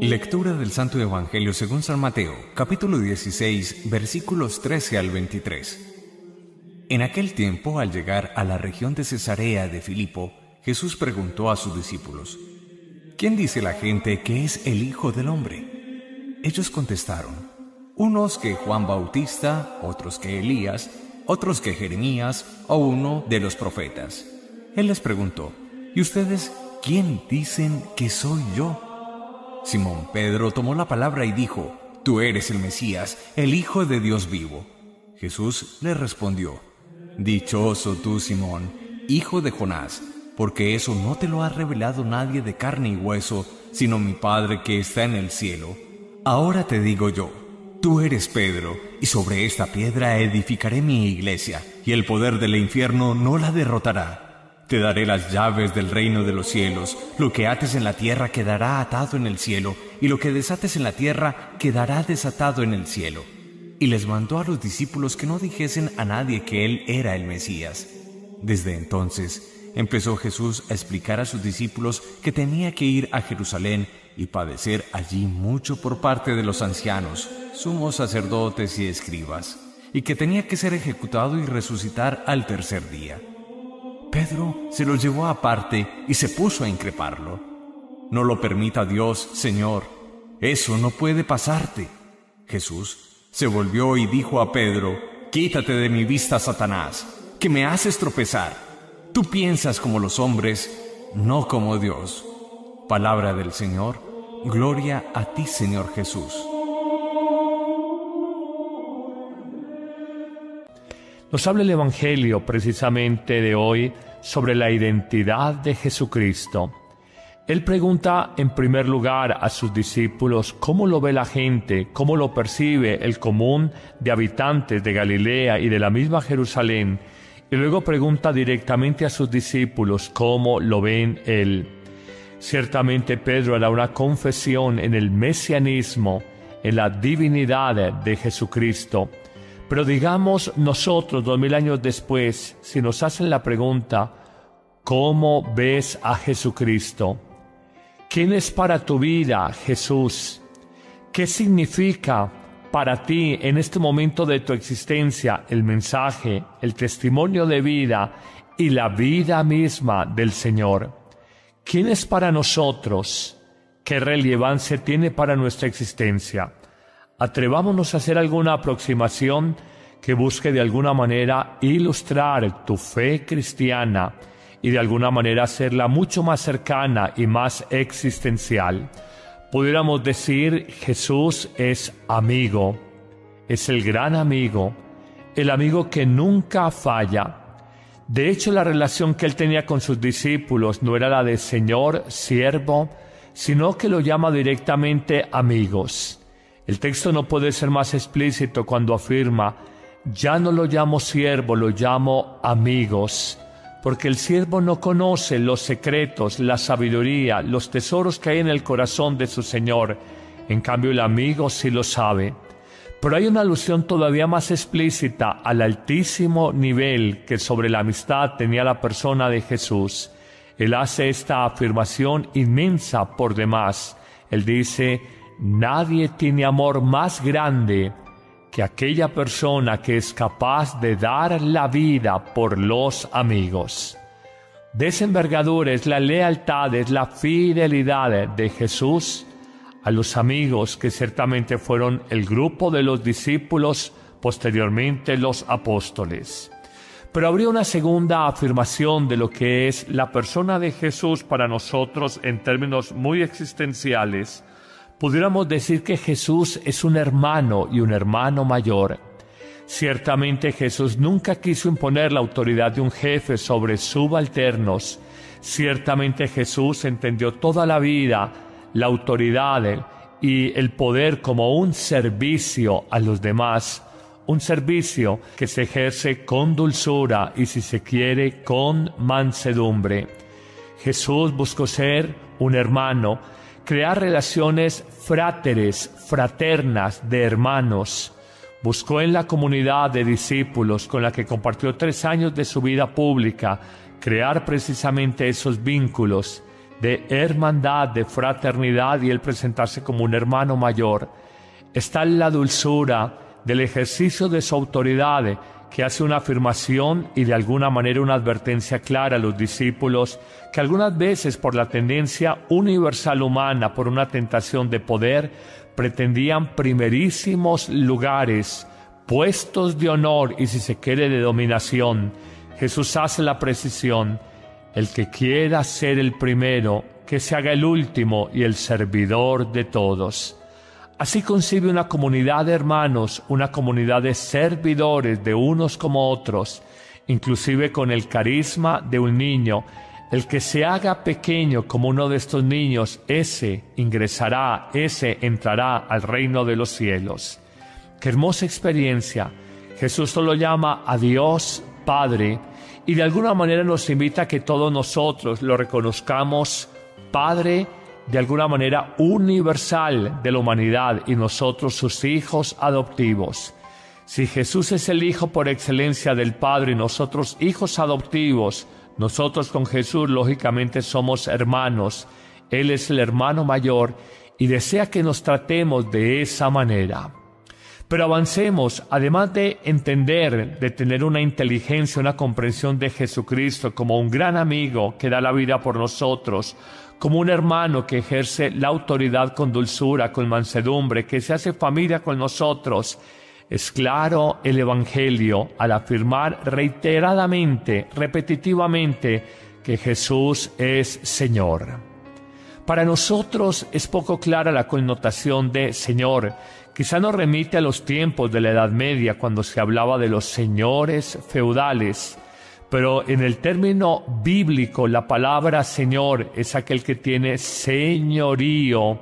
Lectura del Santo Evangelio según San Mateo, capítulo 16, versículos 13 al 23. En aquel tiempo, al llegar a la región de Cesarea de Filipo, Jesús preguntó a sus discípulos: ¿Quién dice la gente que es el Hijo del Hombre? Ellos contestaron: unos que Juan Bautista, otros que Elías, otros que Jeremías o uno de los profetas. Él les preguntó: ¿y ustedes quién dicen que soy yo? Simón Pedro tomó la palabra y dijo: Tú eres el Mesías, el Hijo de Dios vivo. Jesús le respondió: Dichoso tú, Simón, hijo de Jonás, porque eso no te lo ha revelado nadie de carne y hueso, sino mi Padre que está en el cielo. Ahora te digo yo: tú eres Pedro, y sobre esta piedra edificaré mi iglesia, y el poder del infierno no la derrotará. Te daré las llaves del reino de los cielos. Lo que ates en la tierra quedará atado en el cielo, y lo que desates en la tierra quedará desatado en el cielo. Y les mandó a los discípulos que no dijesen a nadie que él era el Mesías. Desde entonces empezó Jesús a explicar a sus discípulos que tenía que ir a Jerusalén y padecer allí mucho por parte de los ancianos, sumos sacerdotes y escribas, y que tenía que ser ejecutado y resucitar al tercer día. Pedro se lo llevó aparte y se puso a increparlo. No lo permita Dios, Señor, eso no puede pasarte. Jesús se volvió y dijo a Pedro: Quítate de mi vista, Satanás, que me haces tropezar. Tú piensas como los hombres, no como Dios. Palabra del Señor. Gloria a ti, Señor Jesús. Nos habla el Evangelio precisamente de hoy sobre la identidad de Jesucristo. Él pregunta en primer lugar a sus discípulos cómo lo ve la gente, cómo lo percibe el común de habitantes de Galilea y de la misma Jerusalén, y luego pregunta directamente a sus discípulos cómo lo ven él. Ciertamente Pedro hará una confesión en el mesianismo, en la divinidad de Jesucristo. Pero digamos nosotros, 2000 años después, si nos hacen la pregunta: ¿cómo ves a Jesucristo? ¿Quién es para tu vida Jesús? ¿Qué significa para ti en este momento de tu existencia el mensaje, el testimonio de vida y la vida misma del Señor? ¿Quién es para nosotros? ¿Qué relevancia tiene para nuestra existencia? Atrevámonos a hacer alguna aproximación que busque de alguna manera ilustrar tu fe cristiana y de alguna manera hacerla mucho más cercana y más existencial. Pudiéramos decir: Jesús es amigo, es el gran amigo, el amigo que nunca falla. De hecho, la relación que él tenía con sus discípulos no era la de Señor, siervo, sino que lo llama directamente amigos. El texto no puede ser más explícito cuando afirma: ya no lo llamo siervo, lo llamo amigos, porque el siervo no conoce los secretos, la sabiduría, los tesoros que hay en el corazón de su Señor. En cambio, el amigo sí lo sabe. Pero hay una alusión todavía más explícita al altísimo nivel que sobre la amistad tenía la persona de Jesús. Él hace esta afirmación inmensa por demás. Él dice: nadie tiene amor más grande que aquella persona que es capaz de dar la vida por los amigos. De esa envergadura es la lealtad, es la fidelidad de Jesús a los amigos, que ciertamente fueron el grupo de los discípulos, posteriormente los apóstoles. Pero habría una segunda afirmación de lo que es la persona de Jesús para nosotros en términos muy existenciales. Pudiéramos decir que Jesús es un hermano y un hermano mayor. Ciertamente Jesús nunca quiso imponer la autoridad de un jefe sobre subalternos. Ciertamente Jesús entendió toda la vida la autoridad y el poder como un servicio a los demás, un servicio que se ejerce con dulzura y, si se quiere, con mansedumbre. Jesús buscó ser un hermano, crear relaciones fraternas de hermanos. Buscó en la comunidad de discípulos con la que compartió 3 años de su vida pública crear precisamente esos vínculos, de hermandad, de fraternidad y el presentarse como un hermano mayor. Está la dulzura del ejercicio de su autoridad, que hace una afirmación y de alguna manera una advertencia clara a los discípulos que algunas veces por la tendencia universal humana, por una tentación de poder, pretendían primerísimos lugares, puestos de honor y si se quiere de dominación. Jesús hace la precisión: el que quiera ser el primero, que se haga el último y el servidor de todos. Así concibe una comunidad de hermanos, una comunidad de servidores de unos como otros, inclusive con el carisma de un niño. El que se haga pequeño como uno de estos niños, ese ingresará, ese entrará al reino de los cielos. ¡Qué hermosa experiencia! Jesús solo llama a Dios Padre y de alguna manera nos invita a que todos nosotros lo reconozcamos Padre, de alguna manera universal de la humanidad y nosotros sus hijos adoptivos. Si Jesús es el Hijo por excelencia del Padre y nosotros hijos adoptivos, nosotros con Jesús lógicamente somos hermanos. Él es el hermano mayor y desea que nos tratemos de esa manera. Pero avancemos, además de entender, de tener una inteligencia, una comprensión de Jesucristo como un gran amigo que da la vida por nosotros, como un hermano que ejerce la autoridad con dulzura, con mansedumbre, que se hace familia con nosotros. Es claro el Evangelio al afirmar reiteradamente, repetitivamente, que Jesús es Señor. Para nosotros es poco clara la connotación de Señor. Quizá nos remite a los tiempos de la Edad Media, cuando se hablaba de los señores feudales. Pero en el término bíblico, la palabra Señor es aquel que tiene señorío,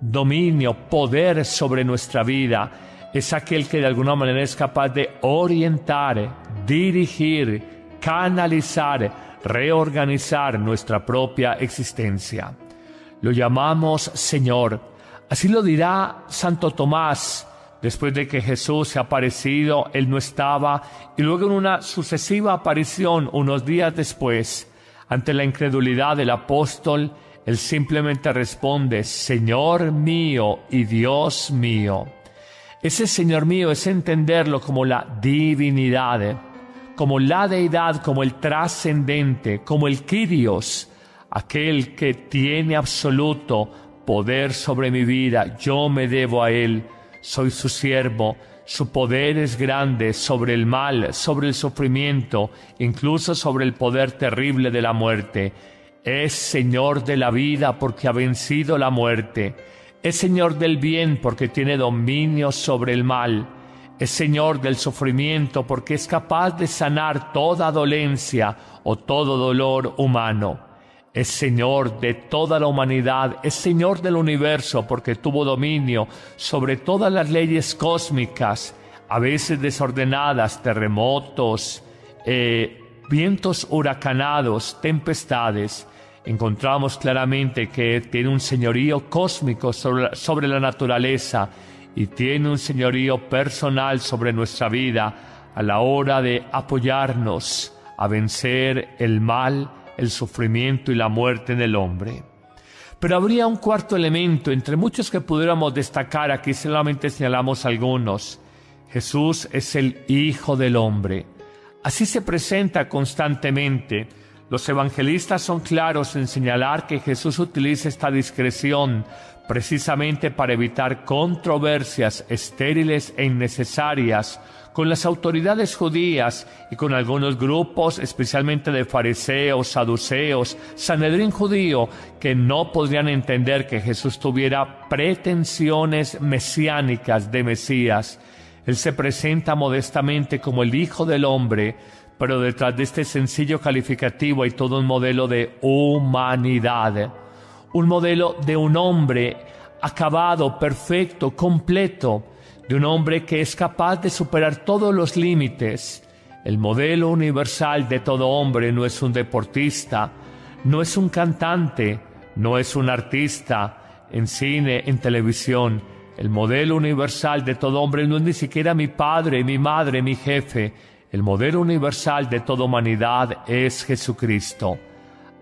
dominio, poder sobre nuestra vida. Es aquel que de alguna manera es capaz de orientar, dirigir, canalizar, reorganizar nuestra propia existencia. Lo llamamos Señor. Así lo dirá Santo Tomás. Después de que Jesús se ha aparecido, Él no estaba, y luego en una sucesiva aparición, unos días después, ante la incredulidad del apóstol, Él simplemente responde: Señor mío y Dios mío. Ese Señor mío es entenderlo como la divinidad, como la deidad, como el trascendente, como el Kyrios, aquel que tiene absoluto poder sobre mi vida. Yo me debo a Él. Soy su siervo, su poder es grande sobre el mal, sobre el sufrimiento, incluso sobre el poder terrible de la muerte. Es Señor de la vida porque ha vencido la muerte. Es Señor del bien porque tiene dominio sobre el mal. Es Señor del sufrimiento porque es capaz de sanar toda dolencia o todo dolor humano. Es Señor de toda la humanidad, es Señor del universo porque tuvo dominio sobre todas las leyes cósmicas, a veces desordenadas, terremotos, vientos huracanados, tempestades. Encontramos claramente que tiene un señorío cósmico sobre la naturaleza y tiene un señorío personal sobre nuestra vida a la hora de apoyarnos a vencer el mal, el sufrimiento y la muerte en el hombre. Pero habría un cuarto elemento, entre muchos que pudiéramos destacar, aquí solamente señalamos algunos. Jesús es el Hijo del Hombre. Así se presenta constantemente. Los evangelistas son claros en señalar que Jesús utiliza esta discreción precisamente para evitar controversias estériles e innecesarias con las autoridades judías y con algunos grupos, especialmente de fariseos, saduceos, Sanedrín judío, que no podrían entender que Jesús tuviera pretensiones mesiánicas de Mesías. Él se presenta modestamente como el Hijo del Hombre, pero detrás de este sencillo calificativo hay todo un modelo de humanidad, un modelo de un hombre acabado, perfecto, completo, de un hombre que es capaz de superar todos los límites. El modelo universal de todo hombre no es un deportista, no es un cantante, no es un artista en cine, en televisión. El modelo universal de todo hombre no es ni siquiera mi padre, mi madre, mi jefe. El modelo universal de toda humanidad es Jesucristo.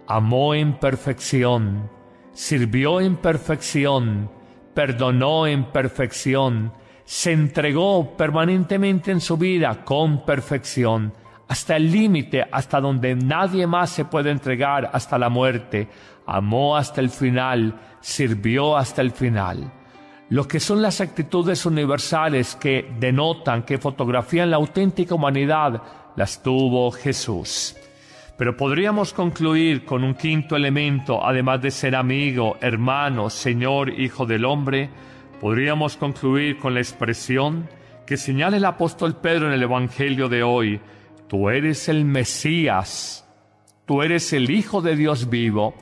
amó en perfección, sirvió en perfección, perdonó en perfección, se entregó permanentemente en su vida con perfección, hasta el límite, hasta donde nadie más se puede entregar, hasta la muerte. Amó hasta el final, sirvió hasta el final. Lo que son las actitudes universales que denotan, que fotografían la auténtica humanidad, las tuvo Jesús. Pero podríamos concluir con un quinto elemento, además de ser amigo, hermano, Señor, Hijo del Hombre. Podríamos concluir con la expresión que señala el apóstol Pedro en el Evangelio de hoy: tú eres el Mesías, tú eres el Hijo de Dios vivo.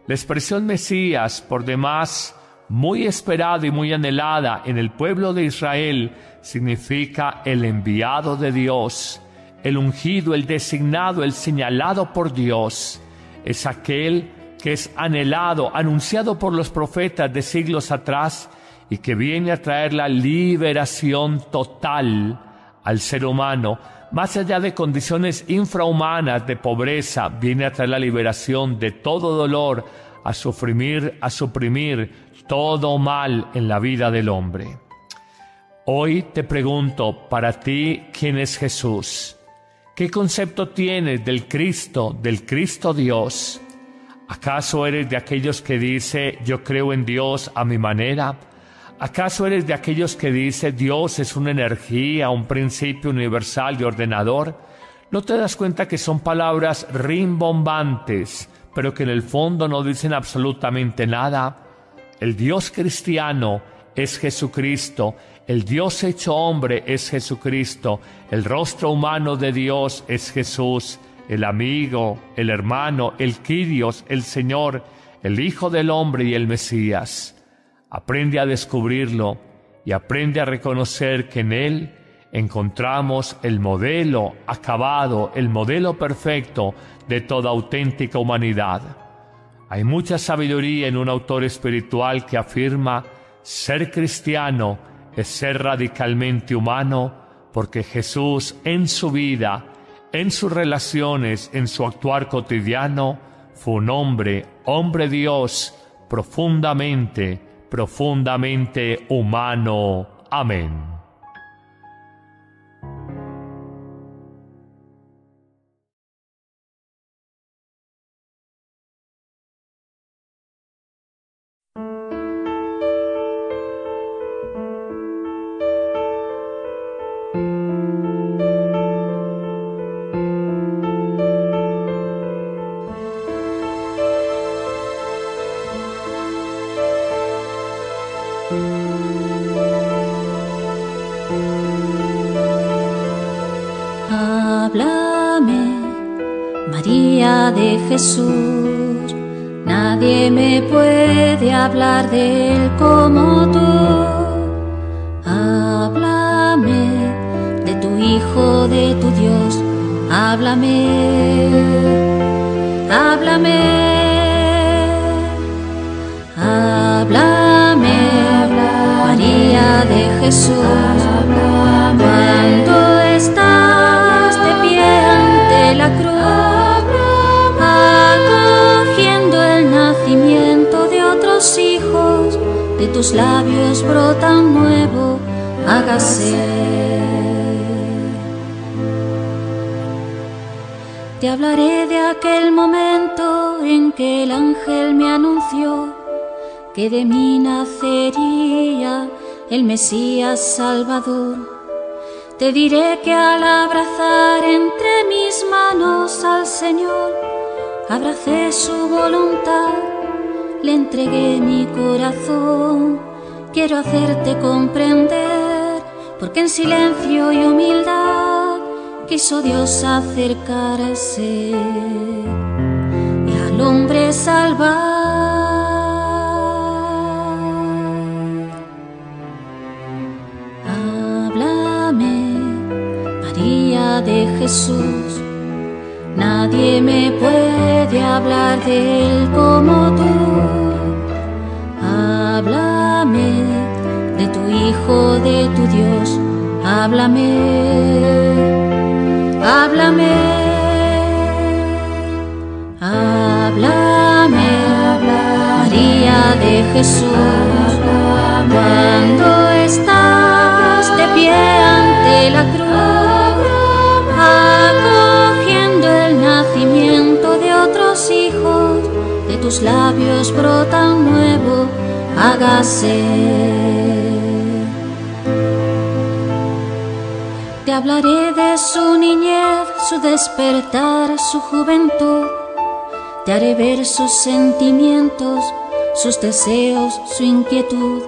La expresión Mesías, por demás muy esperada y muy anhelada en el pueblo de Israel, significa el enviado de Dios, el ungido, el designado, el señalado por Dios. Es aquel que es anhelado, anunciado por los profetas de siglos atrás y que viene a traer la liberación total al ser humano. Más allá de condiciones infrahumanas de pobreza, viene a traer la liberación de todo dolor, a suprimir todo mal en la vida del hombre. Hoy te pregunto, para ti, ¿quién es Jesús? ¿Qué concepto tienes del Cristo Dios? ¿Acaso eres de aquellos que dice, yo creo en Dios a mi manera? ¿Acaso eres de aquellos que dice, Dios es una energía, un principio universal y ordenador? ¿No te das cuenta que son palabras rimbombantes, pero que en el fondo no dicen absolutamente nada? El Dios cristiano es Jesucristo, el Dios hecho hombre es Jesucristo, el rostro humano de Dios es Jesús, el amigo, el hermano, el Kyrios, el Señor, el Hijo del Hombre y el Mesías. Aprende a descubrirlo y aprende a reconocer que en Él encontramos el modelo acabado, el modelo perfecto de toda auténtica humanidad. Hay mucha sabiduría en un autor espiritual que afirma: ser cristiano es ser radicalmente humano, porque Jesús en su vida, en sus relaciones, en su actuar cotidiano, fue un hombre Dios, profundamente humano. Amén. Háblame, María de Jesús, nadie me puede hablar de Él como tú. Háblame de tu Hijo, de tu Dios, háblame, háblame, háblame, María de Jesús, cuando estás de pie ante la cruz, acogiendo el nacimiento de otros hijos, de tus labios brota un nuevo, hágase. Te hablaré de aquel momento en que el ángel me anunció que de mí nacería el Mesías Salvador. Te diré que al abrazar entre mis manos al Señor, abracé su voluntad, le entregué mi corazón. Quiero hacerte comprender, porque en silencio y humildad quiso Dios acercarse y al hombre salvar. De Jesús, nadie me puede hablar de Él como tú. Háblame de tu Hijo, de tu Dios, háblame, háblame, háblame. Jesús, cuando estás de pie ante la cruz, acogiendo el nacimiento de otros hijos, de tus labios brota un nuevo, hágase. Te hablaré de su niñez, su despertar, su juventud. Te haré ver sus sentimientos, sus deseos, su inquietud.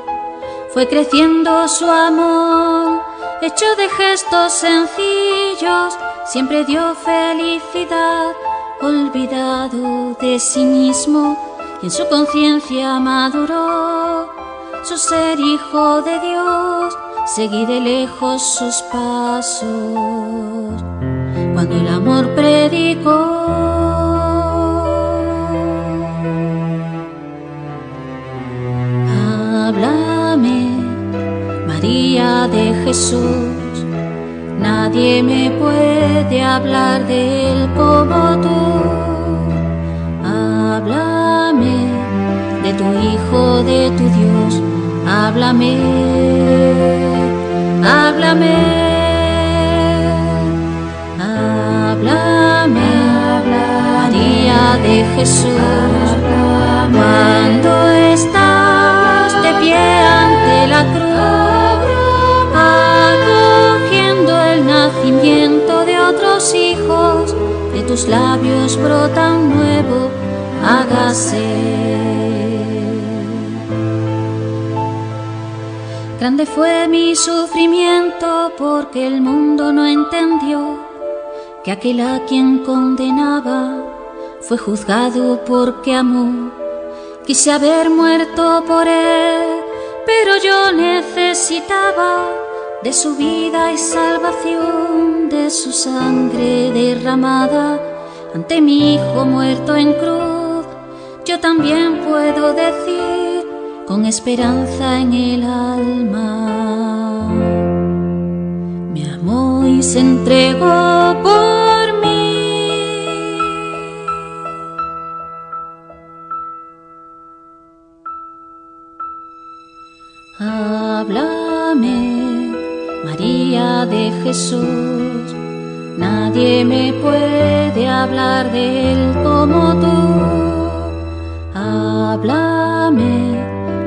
Fue creciendo su amor, hecho de gestos sencillos, siempre dio felicidad, olvidado de sí mismo, y en su conciencia maduró su ser hijo de Dios. Seguí de lejos sus pasos, cuando el amor predicó. Háblame, María de Jesús, nadie me puede hablar de él como tú. Háblame de tu Hijo, de tu Dios, háblame, háblame, háblame, María de Jesús, cuando estás de pie ante la cruz, acogiendo el nacimiento de otros hijos, de tus labios brota un nuevo, hágase. Grande fue mi sufrimiento porque el mundo no entendió que aquel a quien condenaba fue juzgado porque amó. Quise haber muerto por él, pero yo necesitaba de su vida y salvación, de su sangre derramada. Ante mi Hijo muerto en cruz, yo también puedo decir con esperanza en el alma, me amó y se entregó por mí. Háblame, María de Jesús, nadie me puede hablar de él como tú. Háblame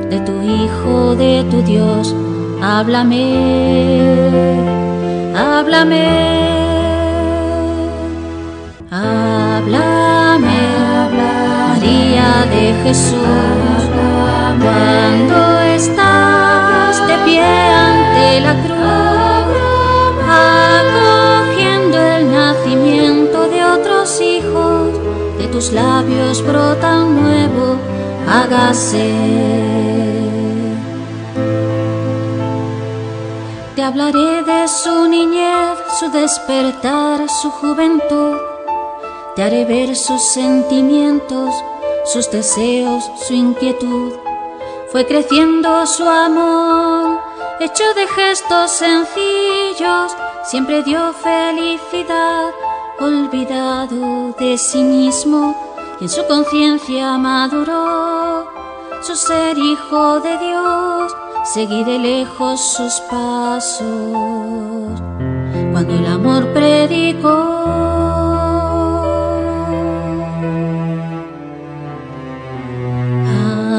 de tu Hijo, de tu Dios, háblame, háblame, háblame, María de Jesús, cuando estás de pie ante la cruz, acogiendo el nacimiento de otros hijos, de tus labios brota un nuevo, hágase. Te hablaré de su niñez, su despertar, su juventud. Te haré ver sus sentimientos, sus deseos, su inquietud. Fue creciendo su amor, hecho de gestos sencillos, siempre dio felicidad, olvidado de sí mismo, y en su conciencia maduró su ser hijo de Dios. Seguí de lejos sus pasos, cuando el amor predicó.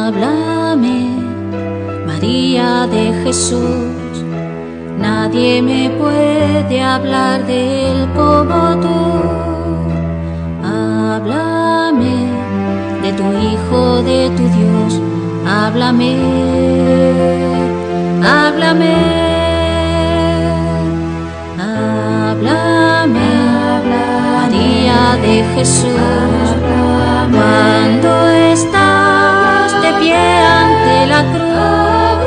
Háblame, María de Jesús, nadie me puede hablar de él como tú. Háblame de tu Hijo, de tu Dios, háblame, háblame, háblame, María de Jesús, cuando estás de pie ante la cruz,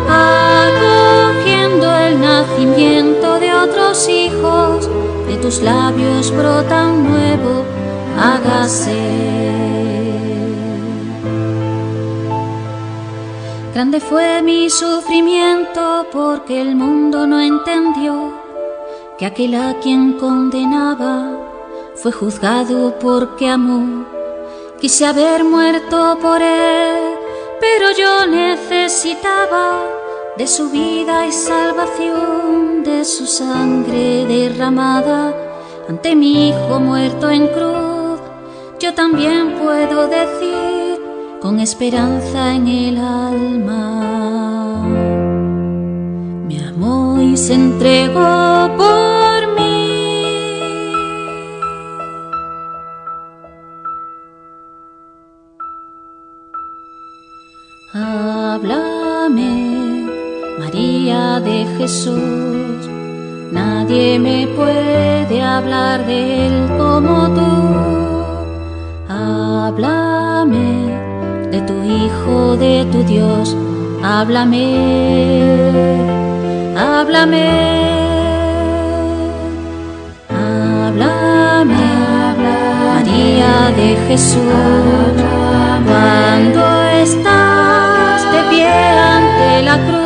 acogiendo el nacimiento de otros hijos, de tus labios brota un nuevo, hágase. Grande fue mi sufrimiento porque el mundo no entendió que aquel a quien condenaba fue juzgado porque amó. Quise haber muerto por él, pero yo necesitaba de su vida y salvación, de su sangre derramada ante mi Hijo muerto en cruz. Yo también puedo decir con esperanza en el alma: me amó y se entregó por mí. Háblame, María de Jesús, nadie me puede hablar de Él como tú. Háblame de tu Hijo, de tu Dios, háblame, háblame, háblame, María de Jesús, cuando estás de pie ante la cruz,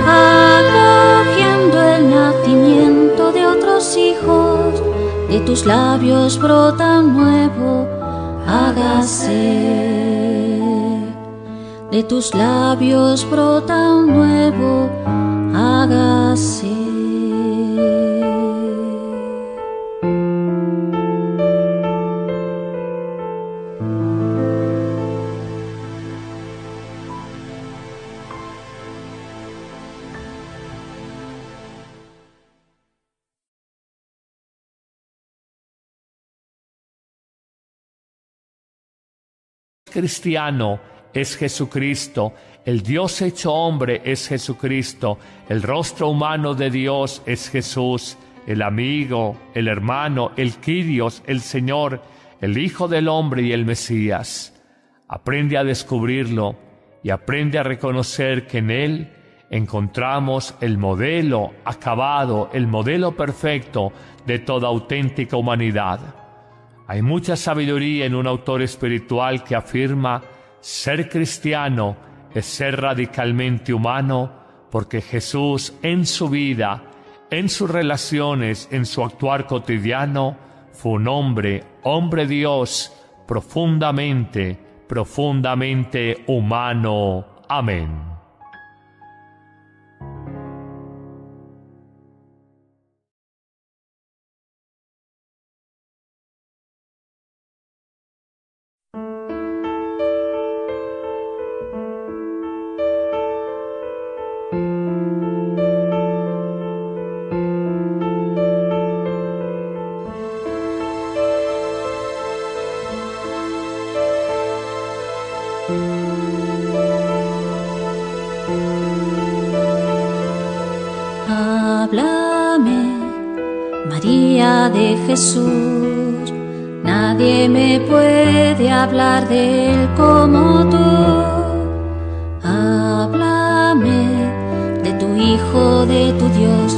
acogiendo el nacimiento de otros hijos, de tus labios brota un nuevo hágase, de tus labios brota un nuevo hágase. Cristiano es Jesucristo, el Dios hecho hombre es Jesucristo, el rostro humano de Dios es Jesús, el amigo, el hermano, el Kyrios, el Señor, el Hijo del Hombre y el Mesías. Aprende a descubrirlo y aprende a reconocer que en Él encontramos el modelo acabado, el modelo perfecto de toda auténtica humanidad. Hay mucha sabiduría en un autor espiritual que afirma: ser cristiano es ser radicalmente humano, porque Jesús en su vida, en sus relaciones, en su actuar cotidiano, fue un hombre Dios, profundamente humano. Amén. Háblame, María de Jesús, nadie me puede hablar de Él como tú. Háblame de tu Hijo, de tu Dios,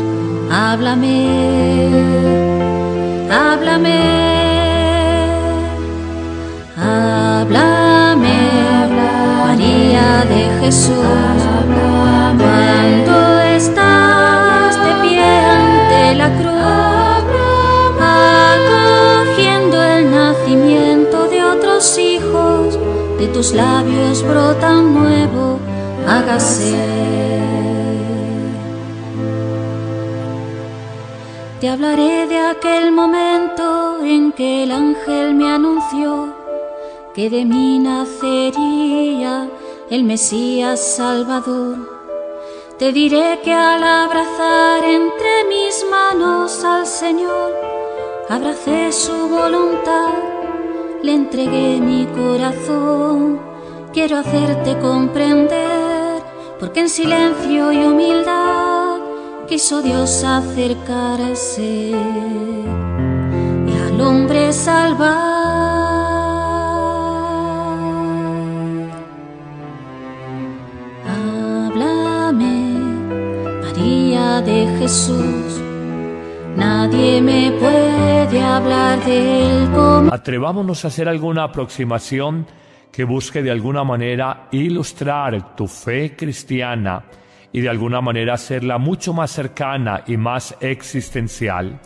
háblame, háblame, háblame, María de Jesús, cuando estás de pie ante la cruz, acogiendo el nacimiento de otros hijos, de tus labios brota un nuevo hágase. Te hablaré de aquel momento en que el ángel me anunció que de mí nacería el Mesías Salvador. Te diré que al abrazar entre mis manos al Señor, abracé su voluntad, le entregué mi corazón. Quiero hacerte comprender, porque en silencio y humildad quiso Dios acercarse y al hombre salvar. De Jesús, nadie me puede hablar de Él como... Atrevámonos a hacer alguna aproximación que busque de alguna manera ilustrar tu fe cristiana y de alguna manera hacerla mucho más cercana y más existencial.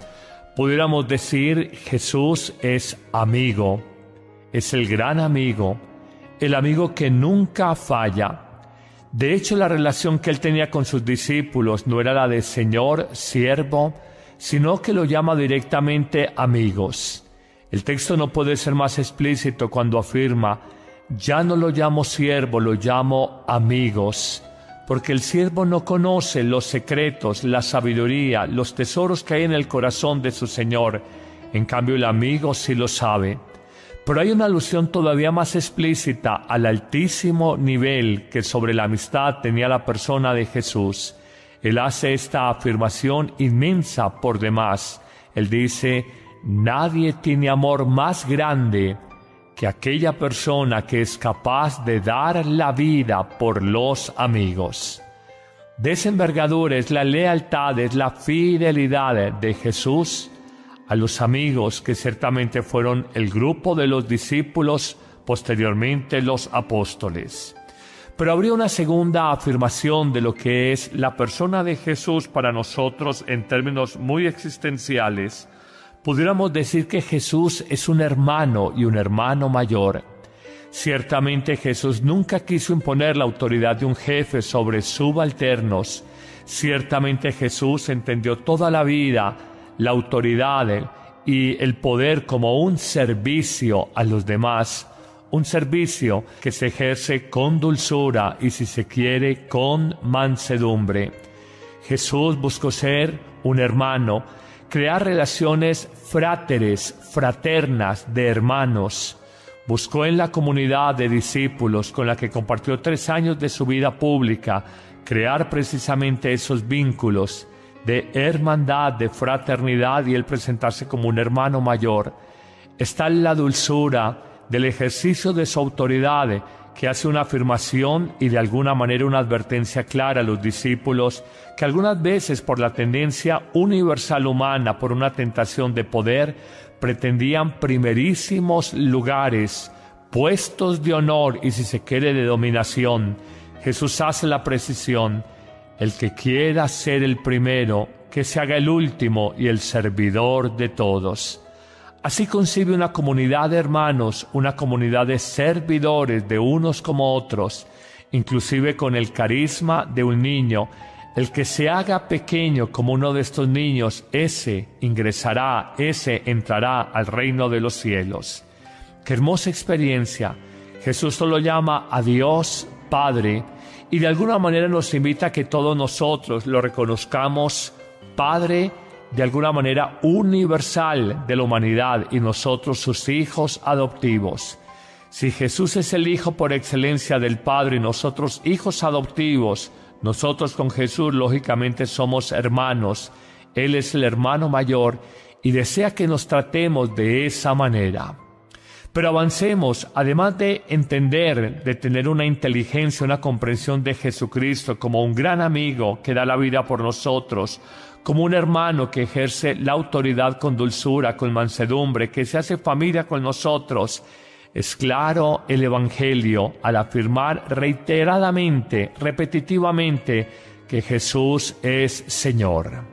Pudiéramos decir: Jesús es amigo, es el gran amigo, el amigo que nunca falla. De hecho, la relación que él tenía con sus discípulos no era la de Señor, siervo, sino que lo llama directamente amigos. El texto no puede ser más explícito cuando afirma: ya no lo llamo siervo, lo llamo amigos, porque el siervo no conoce los secretos, la sabiduría, los tesoros que hay en el corazón de su Señor. En cambio, el amigo sí lo sabe. Pero hay una alusión todavía más explícita al altísimo nivel que sobre la amistad tenía la persona de Jesús. Él hace esta afirmación inmensa por demás. Él dice: nadie tiene amor más grande que aquella persona que es capaz de dar la vida por los amigos. De esa envergadura es la lealtad, es la fidelidad de Jesús a los amigos, que ciertamente fueron el grupo de los discípulos, posteriormente los apóstoles. Pero habría una segunda afirmación de lo que es la persona de Jesús para nosotros en términos muy existenciales. Pudiéramos decir que Jesús es un hermano y un hermano mayor. Ciertamente Jesús nunca quiso imponer la autoridad de un jefe sobre subalternos. Ciertamente Jesús entendió toda la vida la autoridad y el poder como un servicio a los demás, un servicio que se ejerce con dulzura y, si se quiere, con mansedumbre. Jesús buscó ser un hermano, crear relaciones fraternas de hermanos. Buscó en la comunidad de discípulos con la que compartió 3 años de su vida pública crear precisamente esos vínculos de hermandad, de fraternidad, y él presentarse como un hermano mayor. Está la dulzura del ejercicio de su autoridad, que hace una afirmación y de alguna manera una advertencia clara a los discípulos que algunas veces, por la tendencia universal humana, por una tentación de poder, pretendían primerísimos lugares, puestos de honor y, si se quiere, de dominación. Jesús hace la precisión: el que quiera ser el primero, que se haga el último y el servidor de todos. Así concibe una comunidad de hermanos, una comunidad de servidores de unos como otros, inclusive con el carisma de un niño. El que se haga pequeño como uno de estos niños, ese ingresará, ese entrará al reino de los cielos. ¡Qué hermosa experiencia! Jesús solo llama a Dios Padre, y de alguna manera nos invita a que todos nosotros lo reconozcamos Padre, de alguna manera universal de la humanidad, y nosotros sus hijos adoptivos. Si Jesús es el Hijo por excelencia del Padre y nosotros hijos adoptivos, nosotros con Jesús lógicamente somos hermanos. Él es el hermano mayor y desea que nos tratemos de esa manera. Pero avancemos, además de entender, de tener una inteligencia, una comprensión de Jesucristo como un gran amigo que da la vida por nosotros, como un hermano que ejerce la autoridad con dulzura, con mansedumbre, que se hace familia con nosotros. Es claro el Evangelio al afirmar reiteradamente, repetitivamente, que Jesús es Señor.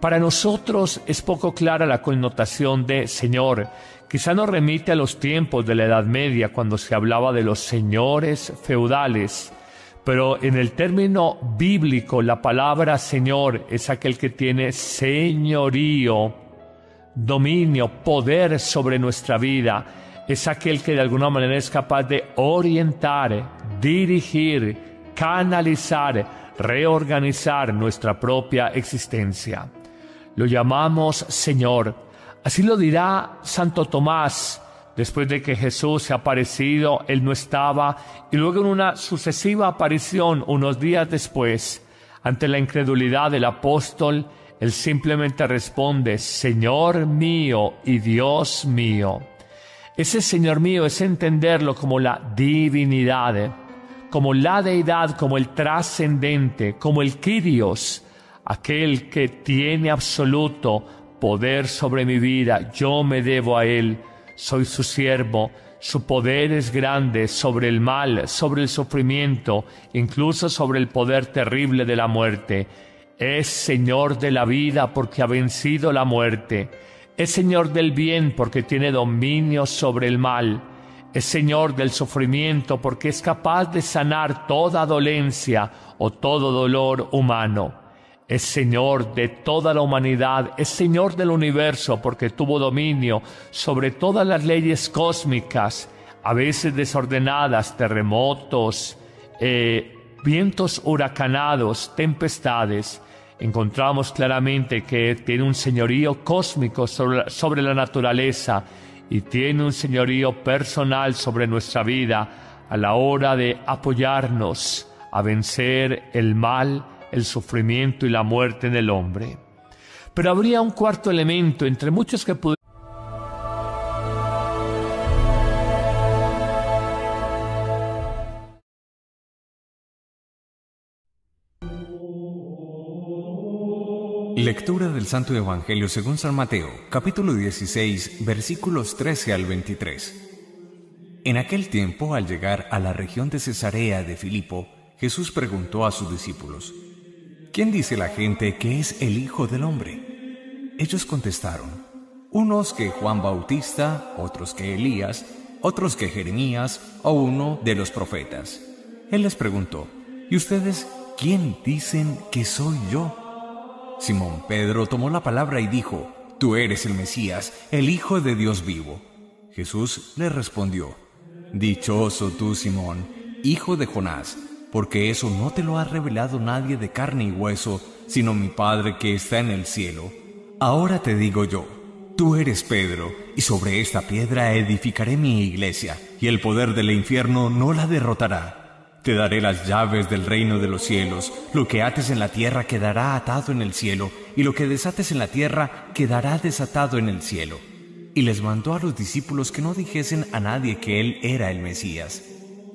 Para nosotros es poco clara la connotación de Señor. Quizá nos remite a los tiempos de la Edad Media, cuando se hablaba de los señores feudales. Pero en el término bíblico, la palabra Señor es aquel que tiene señorío, dominio, poder sobre nuestra vida. Es aquel que de alguna manera es capaz de orientar, dirigir, canalizar, reorganizar nuestra propia existencia. Lo llamamos Señor. Así lo dirá Santo Tomás. Después de que Jesús se ha aparecido, él no estaba, y luego en una sucesiva aparición, unos días después, ante la incredulidad del apóstol, él simplemente responde: Señor mío y Dios mío. Ese Señor mío es entenderlo como la divinidad, como la deidad, como el trascendente, como el Kyrios, aquel que tiene absoluto poder sobre mi vida. Yo me debo a él. Soy su siervo, su poder es grande sobre el mal, sobre el sufrimiento, incluso sobre el poder terrible de la muerte. Es Señor de la vida porque ha vencido la muerte. Es Señor del bien porque tiene dominio sobre el mal. es Señor del sufrimiento porque es capaz de sanar toda dolencia o todo dolor humano. Es Señor de toda la humanidad, es Señor del universo porque tuvo dominio sobre todas las leyes cósmicas, a veces desordenadas, terremotos, vientos huracanados, tempestades. Encontramos claramente que tiene un señorío cósmico sobre la naturaleza y tiene un señorío personal sobre nuestra vida a la hora de apoyarnos a vencer el mal, el sufrimiento y la muerte en el hombre. Pero habría un cuarto elemento entre muchos que pudieran. Lectura del Santo Evangelio según San Mateo, capítulo 16, versículos 13 al 23. En aquel tiempo, al llegar a la región de Cesarea de Filipo, Jesús preguntó a sus discípulos: ¿Quién dice la gente que es el Hijo del Hombre? Ellos contestaron: unos que Juan Bautista, otros que Elías, otros que Jeremías o uno de los profetas. Él les preguntó: ¿y ustedes quién dicen que soy yo? Simón Pedro tomó la palabra y dijo: Tú eres el Mesías, el Hijo de Dios vivo. Jesús le respondió: Dichoso tú, Simón, hijo de Jonás, porque eso no te lo ha revelado nadie de carne y hueso, sino mi Padre que está en el cielo. Ahora te digo yo: tú eres Pedro, y sobre esta piedra edificaré mi iglesia, y el poder del infierno no la derrotará. Te daré las llaves del reino de los cielos. Lo que ates en la tierra quedará atado en el cielo, y lo que desates en la tierra quedará desatado en el cielo. Y les mandó a los discípulos que no dijesen a nadie que él era el Mesías.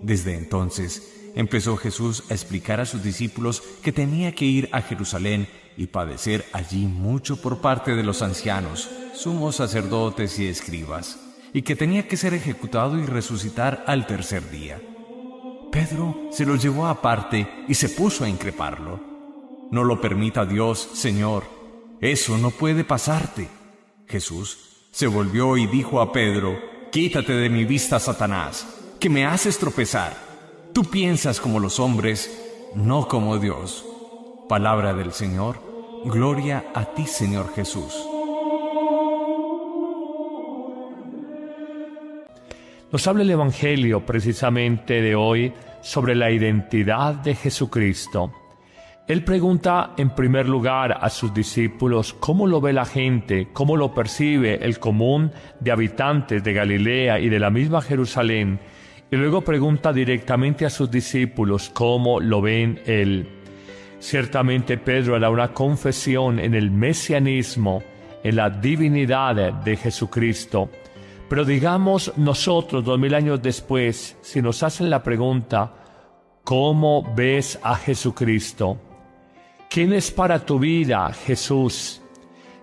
Desde entonces empezó Jesús a explicar a sus discípulos que tenía que ir a Jerusalén y padecer allí mucho por parte de los ancianos, sumos sacerdotes y escribas, y que tenía que ser ejecutado y resucitar al tercer día. Pedro se lo llevó aparte y se puso a increparlo. No lo permita Dios, Señor. Eso no puede pasarte. Jesús se volvió y dijo a Pedro: Quítate de mi vista, Satanás, que me haces tropezar. Tú piensas como los hombres, no como Dios. Palabra del Señor. Gloria a ti, Señor Jesús. Nos habla el Evangelio precisamente de hoy sobre la identidad de Jesucristo. Él pregunta en primer lugar a sus discípulos cómo lo ve la gente, cómo lo percibe el común de habitantes de Galilea y de la misma Jerusalén, y luego pregunta directamente a sus discípulos cómo lo ven él. Ciertamente Pedro hará una confesión en el mesianismo, en la divinidad de Jesucristo. Pero digamos nosotros, 2000 años después, si nos hacen la pregunta, ¿cómo ves a Jesucristo? ¿Quién es para tu vida Jesús?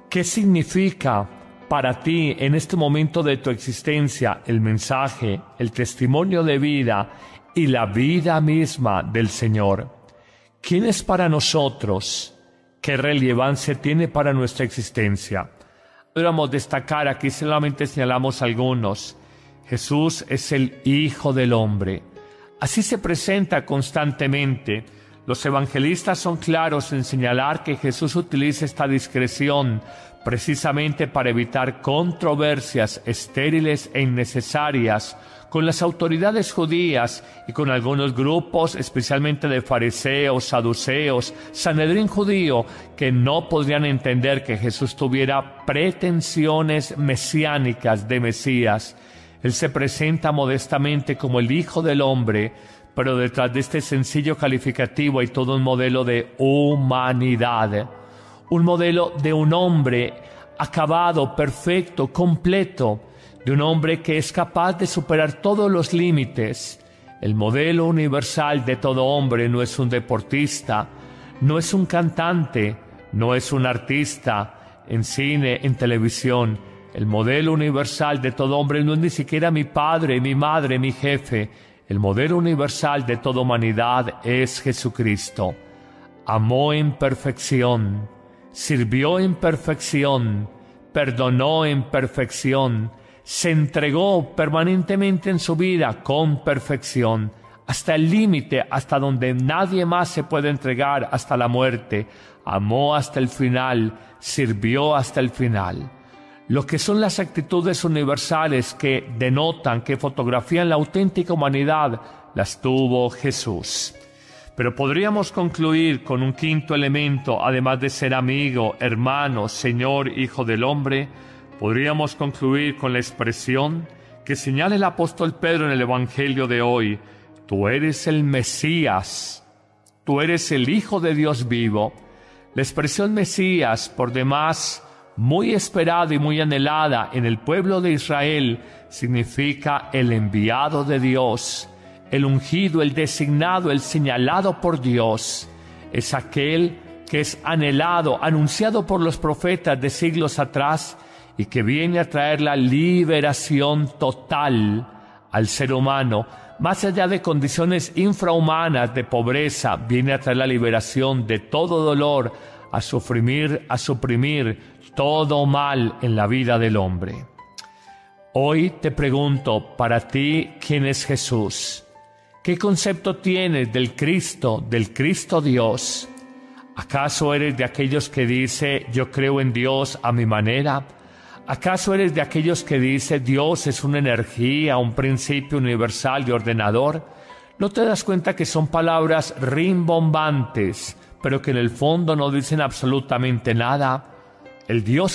¿Qué significa para ti en este momento de tu existencia el mensaje, el testimonio de vida y la vida misma del Señor? ¿Quién es para nosotros? ¿Qué relevancia tiene para nuestra existencia? Podríamos destacar, aquí solamente señalamos algunos. Jesús es el Hijo del Hombre. Así se presenta constantemente. Los evangelistas son claros en señalar que Jesús utiliza esta discreción precisamente para evitar controversias estériles e innecesarias con las autoridades judías y con algunos grupos, especialmente de fariseos, saduceos, Sanedrín judío, que no podrían entender que Jesús tuviera pretensiones mesiánicas de Mesías. Él se presenta modestamente como el Hijo del Hombre, pero detrás de este sencillo calificativo hay todo un modelo de humanidad, un modelo de un hombre acabado, perfecto, completo, de un hombre que es capaz de superar todos los límites. El modelo universal de todo hombre no es un deportista, no es un cantante, no es un artista en cine, en televisión. El modelo universal de todo hombre no es ni siquiera mi padre, mi madre, mi jefe. El modelo universal de toda humanidad es Jesucristo. Amó en perfección, sirvió en perfección, perdonó en perfección, se entregó permanentemente en su vida con perfección, hasta el límite, hasta donde nadie más se puede entregar, hasta la muerte. Amó hasta el final, sirvió hasta el final. Lo que son las actitudes universales que denotan, que fotografían la auténtica humanidad, las tuvo Jesús. Pero podríamos concluir con un quinto elemento, además de ser amigo, hermano, Señor, Hijo del Hombre. Podríamos concluir con la expresión que señala el apóstol Pedro en el Evangelio de hoy: tú eres el Mesías, tú eres el Hijo de Dios vivo. La expresión Mesías, por demás muy esperada y muy anhelada en el pueblo de Israel, significa el enviado de Dios, el ungido, el designado, el señalado por Dios. Es aquel que es anhelado, anunciado por los profetas de siglos atrás, y que viene a traer la liberación total al ser humano. Más allá de condiciones infrahumanas de pobreza, viene a traer la liberación de todo dolor, a suprimir todo mal en la vida del hombre. Hoy te pregunto, para ti, ¿quién es Jesús? ¿Qué concepto tienes del Cristo Dios? ¿Acaso eres de aquellos que dice, yo creo en Dios a mi manera? ¿Acaso eres de aquellos que dice, Dios es una energía, un principio universal y ordenador? ¿No te das cuenta que son palabras rimbombantes, pero que en el fondo no dicen absolutamente nada? El Dios